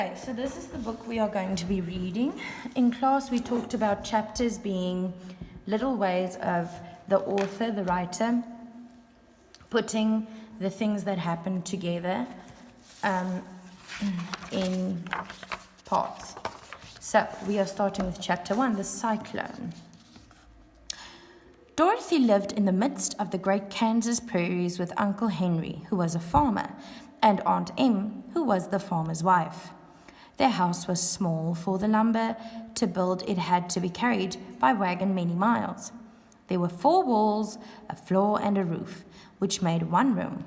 Okay, so this is the book we are going to be reading. In class, we talked about chapters being little ways of the author, the writer, putting the things that happen together in parts. So we are starting with chapter 1, the cyclone. Dorothy lived in the midst of the great Kansas prairies with Uncle Henry, who was a farmer, and Aunt Em, who was the farmer's wife. Their house was small, for the lumber to build it had to be carried by wagon many miles. There were 4 walls, a floor, and a roof, which made one room.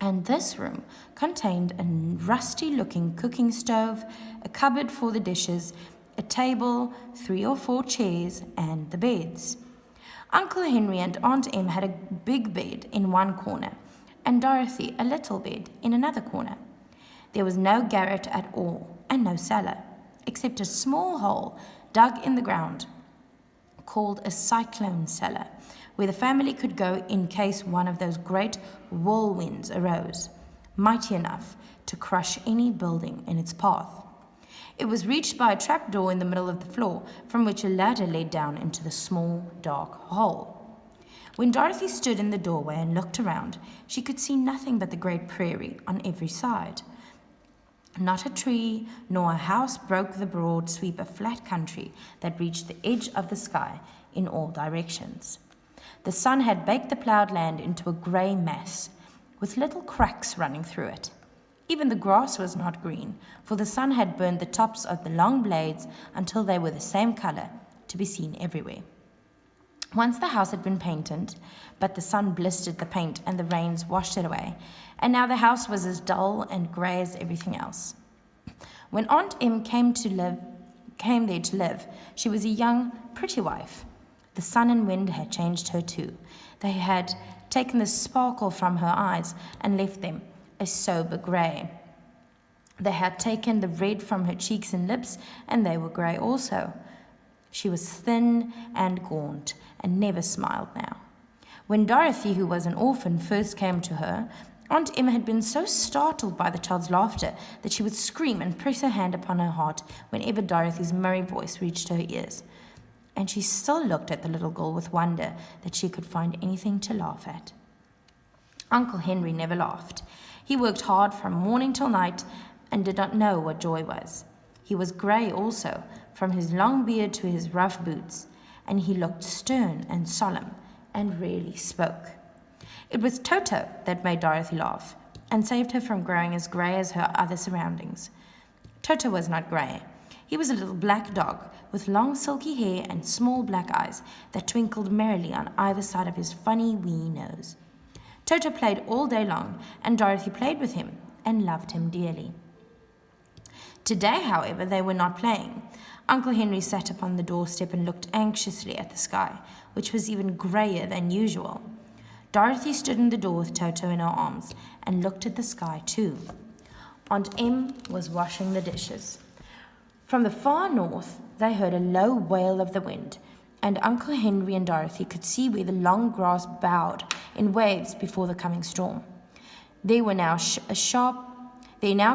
And this room contained a rusty-looking cooking stove, a cupboard for the dishes, a table, 3 or 4 chairs, and the beds. Uncle Henry and Aunt Em had a big bed in one corner, and Dorothy a little bed in another corner. There was no garret at all, and no cellar, except a small hole dug in the ground, called a cyclone cellar, where the family could go in case one of those great whirlwinds arose, mighty enough to crush any building in its path. It was reached by a trapdoor in the middle of the floor, from which a ladder led down into the small, dark hole. When Dorothy stood in the doorway and looked around, she could see nothing but the great prairie on every side. Not a tree nor a house broke the broad sweep of flat country that reached the edge of the sky in all directions. The sun had baked the ploughed land into a grey mass, with little cracks running through it. Even the grass was not green, for the sun had burned the tops of the long blades until they were the same colour, to be seen everywhere. Once the house had been painted, but the sun blistered the paint and the rains washed it away, and now the house was as dull and grey as everything else. When Aunt Em came there to live, she was a young, pretty wife. The sun and wind had changed her too. They had taken the sparkle from her eyes and left them a sober grey. They had taken the red from her cheeks and lips, and they were grey also. She was thin and gaunt, and never smiled now. When Dorothy, who was an orphan, first came to her, Aunt Emma had been so startled by the child's laughter that she would scream and press her hand upon her heart whenever Dorothy's merry voice reached her ears. And she still looked at the little girl with wonder that she could find anything to laugh at. Uncle Henry never laughed. He worked hard from morning till night and did not know what joy was. He was grey also, from his long beard to his rough boots, and he looked stern and solemn and rarely spoke. It was Toto that made Dorothy laugh and saved her from growing as grey as her other surroundings. Toto was not grey. He was a little black dog with long silky hair and small black eyes that twinkled merrily on either side of his funny wee nose. Toto played all day long, and Dorothy played with him and loved him dearly. Today, however, they were not playing. Uncle Henry sat upon the doorstep and looked anxiously at the sky, which was even greyer than usual. Dorothy stood in the door with Toto in her arms and looked at the sky too. Aunt Em was washing the dishes. From the far north, they heard a low wail of the wind, and Uncle Henry and Dorothy could see where the long grass bowed in waves before the coming storm. There now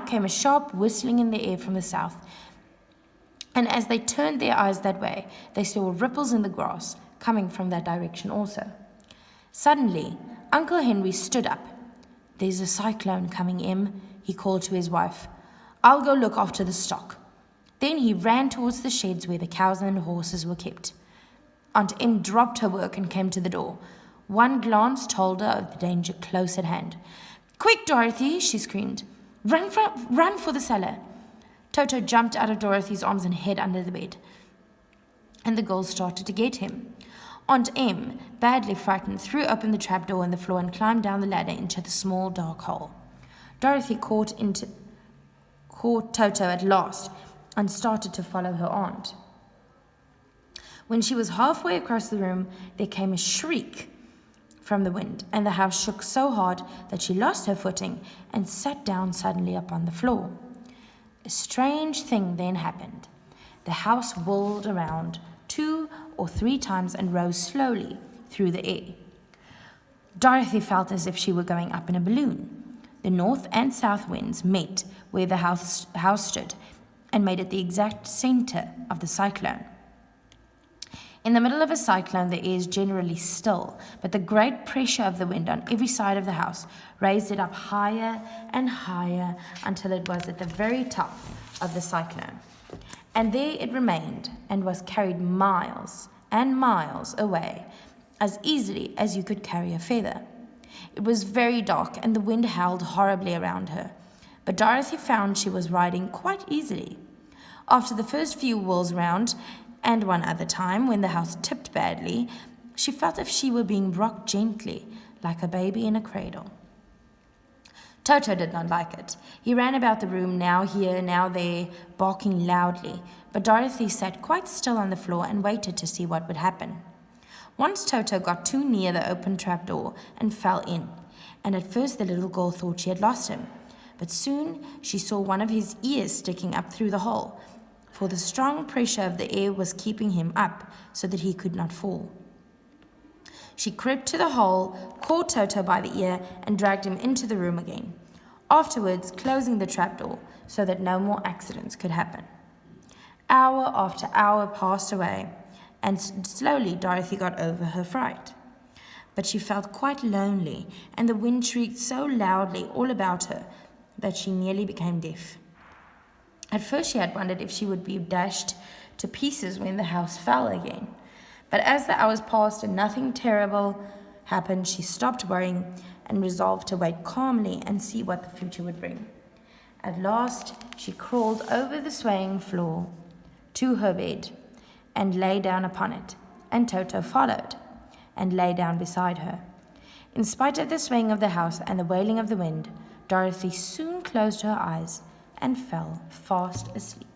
came a sharp whistling in the air from the south, and as they turned their eyes that way, they saw ripples in the grass coming from that direction also. Suddenly, Uncle Henry stood up. "There's a cyclone coming, Em," he called to his wife. "I'll go look after the stock." Then he ran towards the sheds where the cows and horses were kept. Aunt Em dropped her work and came to the door. One glance told her of the danger close at hand. "Quick, Dorothy!" she screamed. Run for the cellar." Toto jumped out of Dorothy's arms and hid under the bed, and the girls started to get him. Aunt Em, badly frightened, threw open the trapdoor in the floor and climbed down the ladder into the small dark hole. Dorothy caught Toto at last and started to follow her aunt. When she was halfway across the room, there came a shriek from the wind, and the house shook so hard that she lost her footing and sat down suddenly upon the floor. A strange thing then happened. The house whirled around 2 or 3 times and rose slowly through the air. Dorothy felt as if she were going up in a balloon. The north and south winds met where the house stood and made it the exact center of the cyclone. In the middle of a cyclone, the air is generally still, but the great pressure of the wind on every side of the house raised it up higher and higher until it was at the very top of the cyclone. And there it remained and was carried miles and miles away, as easily as you could carry a feather. It was very dark, and the wind howled horribly around her, but Dorothy found she was riding quite easily. After the first few whirls round, and one other time when the house tipped badly, she felt as if she were being rocked gently, like a baby in a cradle. Toto did not like it. He ran about the room, now here, now there, barking loudly, but Dorothy sat quite still on the floor and waited to see what would happen. Once Toto got too near the open trapdoor and fell in, and at first the little girl thought she had lost him, but soon she saw one of his ears sticking up through the hole, for the strong pressure of the air was keeping him up so that he could not fall. She crept to the hole, caught Toto by the ear, and dragged him into the room again, afterwards closing the trapdoor so that no more accidents could happen. Hour after hour passed away, and slowly Dorothy got over her fright. But she felt quite lonely, and the wind shrieked so loudly all about her that she nearly became deaf. At first she had wondered if she would be dashed to pieces when the house fell again. But as the hours passed and nothing terrible happened, she stopped worrying and resolved to wait calmly and see what the future would bring. At last she crawled over the swaying floor to her bed and lay down upon it, and Toto followed and lay down beside her. In spite of the swaying of the house and the wailing of the wind, Dorothy soon closed her eyes and fell fast asleep.